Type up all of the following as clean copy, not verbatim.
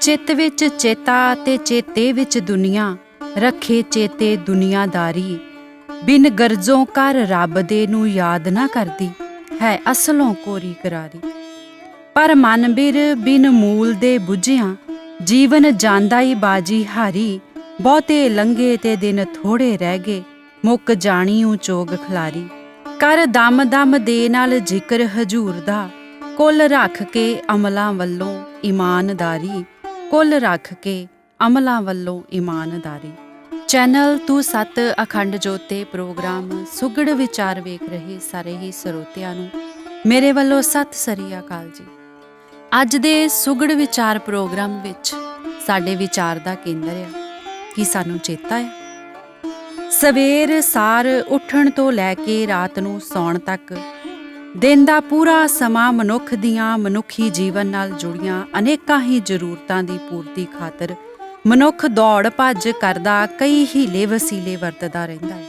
चित विच चेता ते चेते विच दुनिया, रखे चेते दुनियादारी। बिन गरजों कर रब दे नू याद ना करदी, है असलों कोरी करारी। पर मन बिर बिन मूल दे बुझिया, जीवन जांदा ही बाजी हारी। बहुते लंघे ते दिन थोड़े रह गए, मुक जानी ऊ चोग खलारी। कर दम दम दे नाल जिक्र हजूर दा, कुल रख के अमलां वल्लों ईमानदारी। कुल रख के अमलां वल्लों ईमानदारी। चैनल तू सत अखंड जोते प्रोग्राम सुगड़ विचार वेख रहे सारे ही ਸਰੋਤਿਆਂ ਨੂੰ ਮੇਰੇ ਵੱਲੋਂ ਸਤਿ ਸ੍ਰੀ ਅਕਾਲ ਜੀ। ਅੱਜ ਦੇ ਸੁਗੜ ਵਿਚਾਰ ਪ੍ਰੋਗਰਾਮ ਵਿੱਚ ਸਾਡੇ ਵਿਚਾਰ ਦਾ ਕੇਂਦਰ ਆ ਕਿ ਸਾਨੂੰ ਚੇਤਾ ਹੈ। ਸਵੇਰ ਸਾਰ ਉੱਠਣ ਤੋਂ ਲੈ ਕੇ ਰਾਤ ਨੂੰ ਸੌਣ ਤੱਕ ਦਿਨ ਦਾ ਪੂਰਾ ਸਮਾਂ ਮਨੁੱਖ ਦੀਆਂ ਮਨੁੱਖੀ ਜੀਵਨ ਨਾਲ ਜੁੜੀਆਂ ਅਨੇਕਾਂ ਹੀ ਜ਼ਰੂਰਤਾਂ ਦੀ ਪੂਰਤੀ ਖਾਤਰ ਮਨੁੱਖ ਦੌੜ ਭੱਜ ਕਰਦਾ ਕਈ ਹੀਲੇ ਵਸੀਲੇ ਵਰਤਦਾ ਰਹਿੰਦਾ ਹੈ।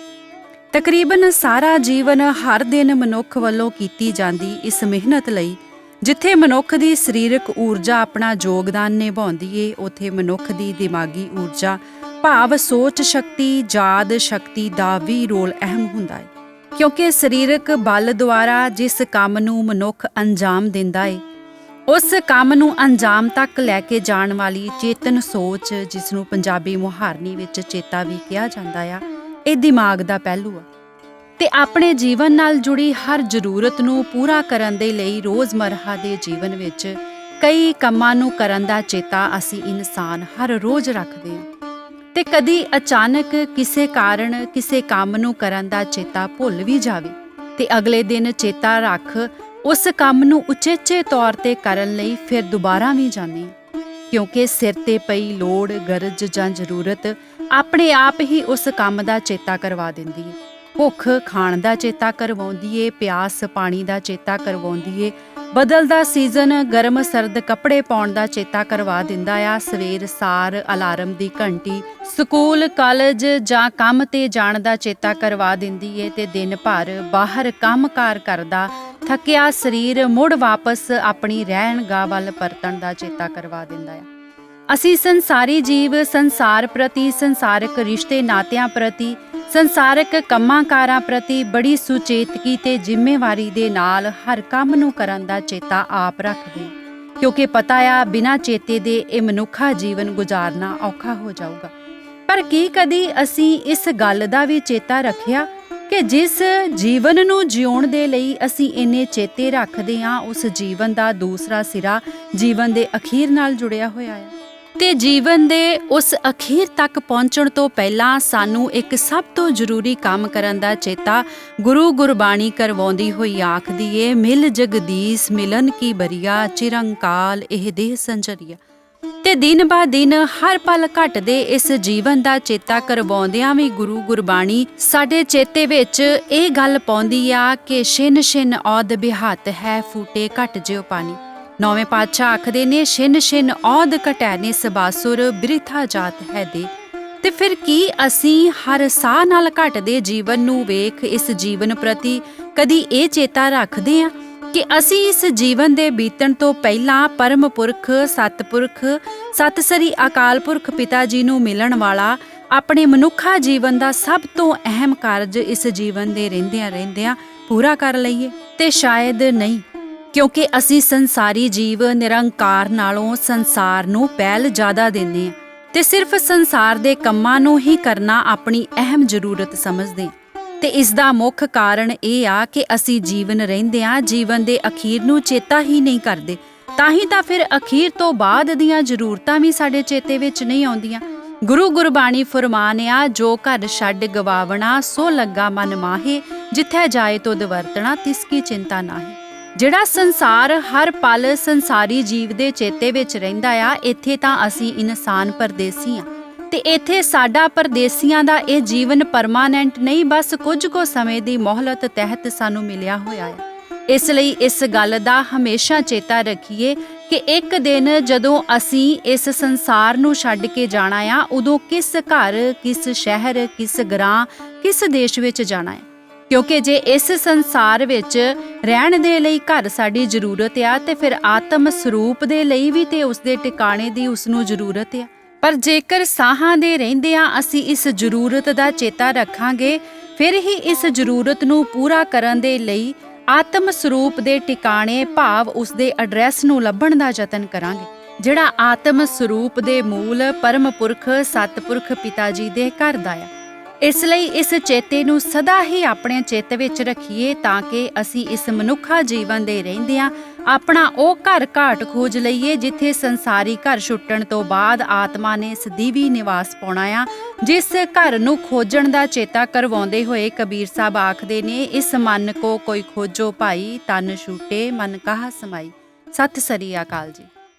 ਤਕਰੀਬਨ ਸਾਰਾ ਜੀਵਨ ਹਰ ਦਿਨ ਮਨੁੱਖ ਵੱਲੋਂ ਕੀਤੀ ਜਾਂਦੀ ਇਸ ਮਿਹਨਤ ਲਈ ਜਿੱਥੇ ਮਨੁੱਖ ਦੀ ਸਰੀਰਕ ਊਰਜਾ ਆਪਣਾ ਯੋਗਦਾਨ ਨਿਭਾਉਂਦੀ ਏ, ਉੱਥੇ ਮਨੁੱਖ ਦੀ ਦਿਮਾਗੀ ਊਰਜਾ ਭਾਵ ਸੋਚ ਸ਼ਕਤੀ, ਯਾਦ ਸ਼ਕਤੀ ਦਾ ਵੀ ਰੋਲ ਅਹਿਮ ਹੁੰਦਾ ਹੈ। ਕਿਉਂਕਿ ਸਰੀਰਕ ਬਲ ਦੁਆਰਾ ਜਿਸ ਕੰਮ ਨੂੰ ਮਨੁੱਖ ਅੰਜਾਮ ਦਿੰਦਾ ਏ, ਉਸ ਕੰਮ ਨੂੰ ਅੰਜਾਮ ਤੱਕ ਲੈ ਕੇ ਜਾਣ ਵਾਲੀ ਚੇਤਨ ਸੋਚ, ਜਿਸ ਨੂੰ ਪੰਜਾਬੀ ਮੁਹਾਰਨੀ ਵਿੱਚ ਚੇਤਾ ਵੀ ਕਿਹਾ ਜਾਂਦਾ ਆ, ਇਹ ਦਿਮਾਗ ਦਾ ਪਹਿਲੂ ਆ ਤੇ ਆਪਣੇ ਜੀਵਨ ਨਾਲ ਜੁੜੀ ਹਰ ਜ਼ਰੂਰਤ ਨੂੰ ਪੂਰਾ ਕਰਨ ਦੇ ਲਈ ਰੋਜ਼ਮਰਹਾ ਦੇ ਜੀਵਨ ਵਿੱਚ ਕਈ ਕੰਮਾਂ ਨੂੰ ਕਰਨ ਦਾ ਚੇਤਾ ਅਸੀਂ ਇਨਸਾਨ ਹਰ ਰੋਜ਼ ਰੱਖਦੇ ਹਾਂ ਤੇ ਕਦੀ ਅਚਾਨਕ ਕਿਸੇ ਕਾਰਨ ਕਿਸੇ ਕੰਮ ਨੂੰ ਕਰਨ ਦਾ ਚੇਤਾ ਭੁੱਲ ਵੀ ਜਾਵੇ ਤੇ ਅਗਲੇ ਦਿਨ ਚੇਤਾ ਰੱਖ ਉਸ ਕੰਮ ਨੂੰ ਉਚੇਚੇ ਤੌਰ ਤੇ ਕਰਨ ਲਈ ਫਿਰ ਦੁਬਾਰਾ ਵੀ ਜਾਂਦੇ ਹਾਂ, ਕਿਉਂਕਿ ਸਿਰ ਤੇ ਪਈ ਲੋੜ, ਗਰਜ ਜਾਂ ਜ਼ਰੂਰਤ ਆਪਣੇ ਆਪ ਹੀ ਉਸ ਕੰਮ ਦਾ ਚੇਤਾ ਕਰਵਾ ਦਿੰਦੀ ਹੈ। ਭੁੱਖ ਖਾਣ ਦਾ ਚੇਤਾ ਕਰਵਾਉਂਦੀ ਏ, ਪਿਆਸ ਪਾਣੀ ਦਾ ਚੇਤਾ ਕਰਵਾਉਂਦੀ ਏ, ਬਦਲਦਾ ਸੀਜ਼ਨ ਗਰਮ ਸਰਦ ਕੱਪੜੇ ਪਾਉਣ ਦਾ ਚੇਤਾ ਕਰਵਾ ਦਿੰਦਾ ਆ, ਸਵੇਰ ਸਾਰ ਅਲਾਰਮ ਦੀ ਘੰਟੀ ਸਕੂਲ ਕਾਲਜ ਜਾਂ ਕੰਮ ਤੇ ਜਾਣ ਦਾ ਚੇਤਾ ਕਰਵਾ ਦਿੰਦੀ ਏ ਤੇ ਦਿਨ ਭਰ ਬਾਹਰ ਕੰਮਕਾਰ ਕਰਦਾ ਥੱਕਿਆ ਸਰੀਰ ਮੁੜ ਵਾਪਸ ਆਪਣੀ ਰਹਿਣਗਾਹ ਵੱਲ ਪਰਤਣ ਦਾ ਚੇਤਾ ਕਰਵਾ ਦਿੰਦਾ ਆ। ਅਸੀਂ ਸੰਸਾਰੀ ਜੀਵ ਸੰਸਾਰ ਪ੍ਰਤੀ, ਸੰਸਾਰਕ ਰਿਸ਼ਤੇ ਨਾਤਿਆਂ ਪ੍ਰਤੀ, ਸੰਸਾਰਕ ਕੰਮਾਂ ਕਾਰਾਂ ਪ੍ਰਤੀ ਬੜੀ ਸੁਚੇਤਗੀ ਤੇ ਜ਼ਿੰਮੇਵਾਰੀ ਦੇ ਨਾਲ ਹਰ ਕੰਮ ਨੂੰ ਕਰਨ ਦਾ ਚੇਤਾ ਆਪ ਰੱਖਦੇ, ਕਿਉਂਕਿ ਪਤਾ ਆ ਬਿਨਾਂ ਚੇਤੇ ਦੇ ਇਹ ਮਨੁੱਖਾ ਜੀਵਨ ਗੁਜ਼ਾਰਨਾ ਔਖਾ ਹੋ ਜਾਊਗਾ। ਪਰ ਕੀ ਕਦੀ ਅਸੀਂ ਇਸ ਗੱਲ ਦਾ ਵੀ ਚੇਤਾ ਰੱਖਿਆ ਕਿ ਜਿਸ ਜੀਵਨ ਨੂੰ ਜਿਉਣ ਦੇ ਲਈ ਅਸੀਂ ਇੰਨੇ ਚੇਤੇ ਰੱਖਦੇ ਹਾਂ, ਉਸ ਜੀਵਨ ਦਾ ਦੂਸਰਾ ਸਿਰਾ ਜੀਵਨ ਦੇ ਅਖੀਰ ਨਾਲ ਜੁੜਿਆ ਹੋਇਆ ਹੈ ਤੇ ਜੀਵਨ ਦੇ ਉਸ ਅਖੀਰ ਤੱਕ ਪਹੁੰਚਣ ਤੋਂ ਪਹਿਲਾਂ ਸਾਨੂੰ ਇੱਕ ਸਭ ਤੋਂ ਜ਼ਰੂਰੀ ਕੰਮ ਕਰਨ ਦਾ ਚੇਤਾ ਗੁਰੂ ਗੁਰਬਾਣੀ ਕਰਵਾਉਂਦੀ ਹੋਈ ਆਖਦੀ ਏ, ਮਿਲ ਜਗਦੀਸ਼ ਮਿਲਨ ਕੀ ਬਰੀਆ, ਚਿਰੰਕਾਲ ਇਹ ਦੇਹ ਸੰਜਰੀਆ। ਤੇ ਦਿਨ ਬਾ ਦਿਨ ਹਰ ਪਲ ਘਟਦੇ ਇਸ ਜੀਵਨ ਦਾ ਚੇਤਾ ਕਰਵਾਉਂਦਿਆਂ ਵੀ ਗੁਰੂ ਗੁਰਬਾਣੀ ਸਾਡੇ ਚੇਤੇ ਵਿੱਚ ਇਹ ਗੱਲ ਪਾਉਂਦੀ ਆ ਕਿ ਛਿਨ ਛਿਨ ਔਦ ਬਿਹਾਤ ਹੈ, ਫੂਟੇ ਘਟ ਜਿਉ ਪਾਣੀ। ਨੌਵੇਂ ਪਾਤਸ਼ਾਹ ਆਖਦੇ ਨੇ, ਛਿਨ ਛਿਨ ਔਦ ਘਟੈ ਨੇ ਸਬਾਸੁਰ, ਬਿਰਥਾ ਜਾਤ ਹੈ ਦੇ। ਤੇ ਫਿਰ ਕੀ ਅਸੀਂ ਹਰ ਸਾਹ ਨਾਲ ਘਟਦੇ ਜੀਵਨ ਨੂੰ ਵੇਖ ਇਸ ਜੀਵਨ ਪ੍ਰਤੀ ਕਦੀ ਇਹ ਚੇਤਾ ਰੱਖਦੇ ਹਾਂ ਕਿ ਅਸੀਂ ਇਸ ਜੀਵਨ ਦੇ ਬੀਤਣ ਤੋਂ ਪਹਿਲਾਂ ਪਰਮ ਪੁਰਖ, ਸਤਿਪੁਰਖ, ਸਤਿ ਸ੍ਰੀ ਅਕਾਲ ਪੁਰਖ ਪਿਤਾ ਜੀ ਨੂੰ ਮਿਲਣ ਵਾਲਾ ਆਪਣੇ ਮਨੁੱਖਾ ਜੀਵਨ ਦਾ ਸਭ ਤੋਂ ਅਹਿਮ ਕਾਰਜ ਇਸ ਜੀਵਨ ਦੇ ਰਹਿੰਦਿਆਂ ਪੂਰਾ ਕਰ ਲਈਏ? ਤੇ ਸ਼ਾਇਦ ਨਹੀਂ, ਕਿਉਂਕਿ ਅਸੀਂ ਸੰਸਾਰੀ ਜੀਵ ਨਿਰੰਕਾਰ ਨਾਲੋਂ ਸੰਸਾਰ ਨੂੰ ਪਹਿਲ ਜ਼ਿਆਦਾ ਦਿੰਦੇ ਹਾਂ ਤੇ ਸਿਰਫ ਸੰਸਾਰ ਦੇ ਕੰਮਾਂ ਨੂੰ ਹੀ ਕਰਨਾ ਆਪਣੀ ਅਹਿਮ ਜ਼ਰੂਰਤ ਸਮਝਦੇ ਹਾਂ। ਤੇ ਇਸ ਦਾ ਮੁੱਖ ਕਾਰਨ ਇਹ ਆ ਕਿ ਅਸੀਂ ਜੀਵਨ ਰਹਿੰਦਿਆਂ ਜੀਵਨ ਦੇ ਅਖੀਰ ਨੂੰ ਚੇਤਾ ਹੀ ਨਹੀਂ ਕਰਦੇ, ਤਾਂ ਹੀ ਤਾਂ ਫਿਰ ਅਖੀਰ ਤੋਂ ਬਾਅਦ ਦੀਆਂ ਜ਼ਰੂਰਤਾਂ ਵੀ ਸਾਡੇ ਚੇਤੇ ਵਿੱਚ ਨਹੀਂ ਆਉਂਦੀਆਂ। ਗੁਰੂ ਗੁਰਬਾਣੀ ਫਰਮਾਨ ਆ, ਜੋ ਘਰ ਛੱਡ ਗਵਾਵਣਾ ਸੋ ਲੱਗਾ ਮਨ ਮਾਹੇ, ਜਿੱਥੇ ਜਾਏ ਤੁਧ ਵਰਤਣਾ ਤਿਸ ਕੀ ਚਿੰਤਾ ਨਾਹੀ। ਜਿਹੜਾ ਸੰਸਾਰ ਹਰ ਪਲ ਸੰਸਾਰੀ ਜੀਵ ਦੇ ਚੇਤੇ ਵਿੱਚ ਰਹਿੰਦਾ ਆ, ਇੱਥੇ ਤਾਂ ਅਸੀਂ ਇਨਸਾਨ ਪਰਦੇਸੀ ਆ ਤੇ ਇੱਥੇ ਸਾਡਾ ਪਰਦੇਸੀਆਂ ਦਾ ਇਹ ਜੀਵਨ ਪਰਮਾਨੈਂਟ ਨਹੀਂ, ਬਸ ਕੁਝ ਕੁ ਸਮੇਂ ਦੀ ਮੋਹਲਤ ਤਹਿਤ ਸਾਨੂੰ ਮਿਲਿਆ ਹੋਇਆ ਹੈ। ਇਸ ਲਈ ਇਸ ਗੱਲ ਦਾ ਹਮੇਸ਼ਾ ਚੇਤਾ ਰੱਖੀਏ ਕਿ ਇੱਕ ਦਿਨ ਜਦੋਂ ਅਸੀਂ ਇਸ ਸੰਸਾਰ ਨੂੰ ਛੱਡ ਕੇ ਜਾਣਾ ਆ, ਉਦੋਂ ਕਿਸ ਘਰ, ਕਿਸ ਸ਼ਹਿਰ, ਕਿਸ ਗ੍ਰਾਂ, ਕਿਸ ਦੇਸ਼ ਵਿੱਚ ਜਾਣਾ ਹੈ। ਕਿਉਂਕਿ ਜੇ ਇਸ ਸੰਸਾਰ ਵਿੱਚ ਰਹਿਣ ਦੇ ਲਈ ਘਰ ਸਾਡੀ ਜ਼ਰੂਰਤ ਆ ਤੇ ਫਿਰ ਆਤਮ ਸਰੂਪ ਦੇ ਲਈ ਵੀ ਤੇ ਉਸ ਦੇ ਟਿਕਾਣੇ ਦੀ ਉਸ ਨੂੰ ਜ਼ਰੂਰਤ ਆ। ਪਰ ਜੇਕਰ ਸਾਹਾਂ ਦੇ ਰਹਿੰਦਿਆਂ ਅਸੀਂ ਇਸ ਜ਼ਰੂਰਤ ਦਾ ਚੇਤਾ ਰੱਖਾਂਗੇ, ਫਿਰ ਹੀ ਇਸ ਜ਼ਰੂਰਤ ਨੂੰ ਪੂਰਾ ਕਰਨ ਦੇ ਲਈ ਆਤਮ ਸਰੂਪ ਦੇ ਟਿਕਾਣੇ ਭਾਵ ਉਸ ਦੇ ਐਡਰੈਸ ਨੂੰ ਲੱਭਣ ਦਾ ਯਤਨ ਕਰਾਂਗੇ, ਜਿਹੜਾ ਆਤਮ ਸਰੂਪ ਦੇ ਮੂਲ ਪਰਮ ਪੁਰਖ ਸਤਿਪੁਰਖ ਪਿਤਾ ਜੀ ਦੇ ਘਰ ਦਾ ਆ। ਇਸ ਲਈ ਇਸ ਚੇਤੇ ਨੂੰ ਸਦਾ ਹੀ ਆਪਣੇ ਚਿੱਤ ਵਿੱਚ ਰੱਖੀਏ ਤਾਂ ਕਿ ਅਸੀਂ ਇਸ ਮਨੁੱਖਾ ਜੀਵਨ ਦੇ ਰਹਿੰਦਿਆਂ ਆਪਣਾ ਉਹ ਘਰ ਘਾਟ ਖੋਜ ਲਈਏ ਜਿੱਥੇ ਸੰਸਾਰੀ ਘਰ ਛੁੱਟਣ ਤੋਂ ਬਾਅਦ ਆਤਮਾ ਨੇ ਸਦੀਵੀ ਨਿਵਾਸ ਪਾਉਣਾ ਆ। ਜਿਸ ਘਰ ਨੂੰ ਖੋਜਣ ਦਾ ਚੇਤਾ ਕਰਵਾਉਂਦੇ ਹੋਏ ਕਬੀਰ ਸਾਹਿਬ ਆਖਦੇ ਨੇ, ਇਸ ਮਨ ਕੋ ਕੋਈ ਖੋਜੋ ਭਾਈ, ਤਨ ਛੂਟੇ ਮਨ ਕਾਹ ਸਮਾਈ। ਸਤਿ ਸ੍ਰੀ ਅਕਾਲ ਜੀ।